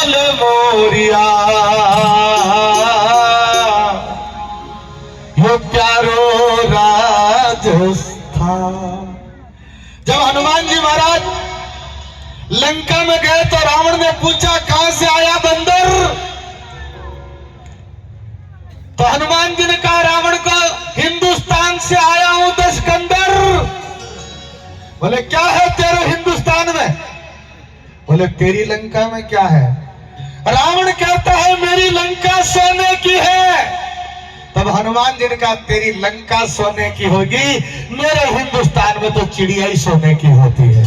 लाल मोरिया यो प्यारो राजस्थान। जब हनुमान जी महाराज लंका में गए तो रावण ने पूछा कहां से आया बंदर? तो हनुमान जी ने कहा रावण को, हिंदुस्तान से आया हूं दशकंदर। बोले क्या है तेरे हिंदुस्तान में? बोले तेरी लंका में क्या है? रावण कहता है मेरी लंका सोने की है। तब हनुमान जी ने कहा तेरी लंका सोने की होगी, मेरे हिंदुस्तान में तो चिड़िया ही सोने की होती है।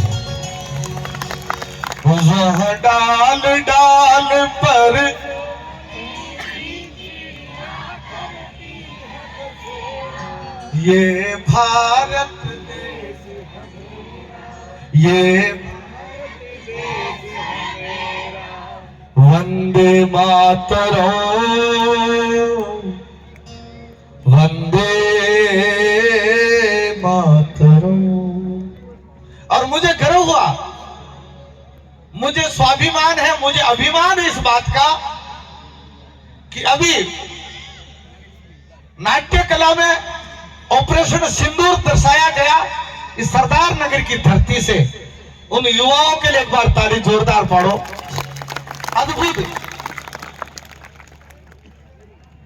वह डाल डाल पर ये भारत ये वंदे मातरम वंदे मातरम। और मुझे गर्व हुआ, मुझे स्वाभिमान है, मुझे अभिमान है इस बात का कि अभी नाट्य कला में ऑपरेशन सिंदूर दर्शाया गया इस सरदार नगर की धरती से। उन युवाओं के लिए एक बार ताली जोरदार पड़ो। अद्भुत।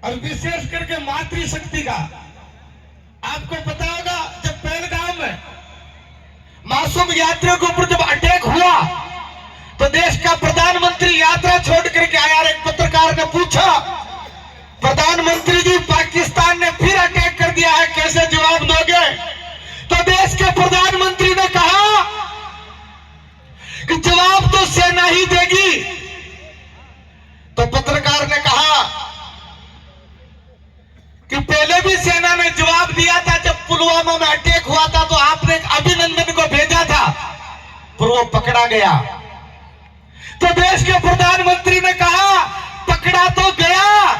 और विशेष करके मातृशक्ति का आपको पता होगा, जब पहलगाम में मासूम यात्रियों के ऊपर जब अटैक हुआ तो देश का प्रधानमंत्री यात्रा छोड़ करके आया। एक पत्रकार ने पूछा, प्रधानमंत्री जी पाकिस्तान ने फिर अटैक कर दिया है, कैसे जवाब दोगे? तो देश के प्रधानमंत्री ने कहा कि जवाब तो सेना ही देगी। तो पत्रकार ने कहा कि पहले भी सेना ने जवाब दिया था, जब पुलवामा में अटैक हुआ था तो आपने एक अभिनंदन को भेजा था, पर वो पकड़ा गया। तो देश के प्रधानमंत्री ने कहा पकड़ा तो गया,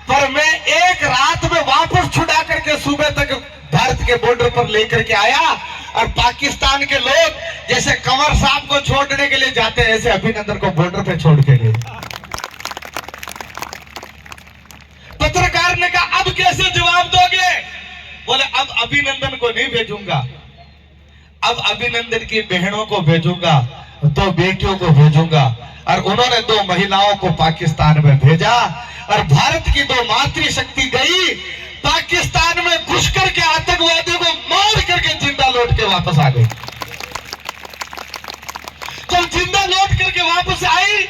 पर मैं एक रात में वापस छुड़ा करके सुबह तक भारत के बॉर्डर पर लेकर के आया। और पाकिस्तान के लोग जैसे कंवर साहब को छोड़ने के लिए जाते हैं, ऐसे अभिनंदन को बॉर्डर पे छोड़ के गए। पत्रकार ने कहा अब कैसे जवाब दोगे? बोले अब अभिनंदन को नहीं भेजूंगा, अब अभिनंदन की बहनों को भेजूंगा, 2 बेटियों को भेजूंगा। और उन्होंने 2 महिलाओं को पाकिस्तान में भेजा और भारत की 2 मातृशक्ति गई पाकिस्तान में घुस करके आतंकवादियों को मार करके जिंदा लौट के वापस आ गई। जब जिंदा लौट करके वापस आई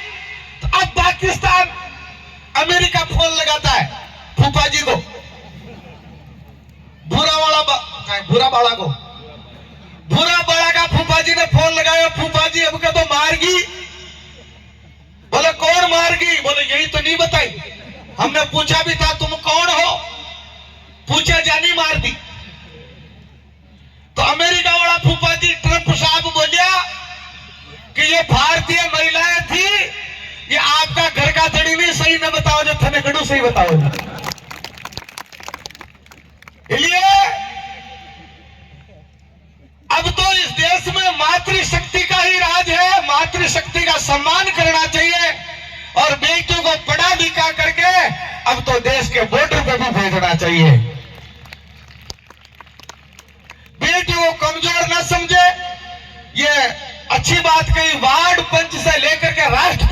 तो अब पाकिस्तान अमेरिका फोन लगाता है फूफा जी को, भूरा बाड़ा को, भूरा बाड़ा का फूफा जी ने फोन लगाया, फूफा जी अब तो मारगी। बोले कौन मारगी? बोले यही तो नहीं बताई, हमने पूछा भी था तुम कौन हो, पूछा जानी मार दी। तो अमेरिका वाला फूफा जी ट्रंप साहब बोलिया कि ये भारतीय महिलाएं थी, ये आपका घर का धड़ी नहीं, सही न बताओ जो थने गड़ू सही बताओ। इसलिए अब तो इस देश में मातृशक्ति का ही राज है, मातृशक्ति का सम्मान करना चाहिए और बेटियों को पढ़ा लिखा करके अब तो देश के बॉर्डर पे भी भेजना चाहिए। बेटियों को कमजोर न समझे, ये अच्छी बात कही। वार्ड पंच से लेकर के राष्ट्रपति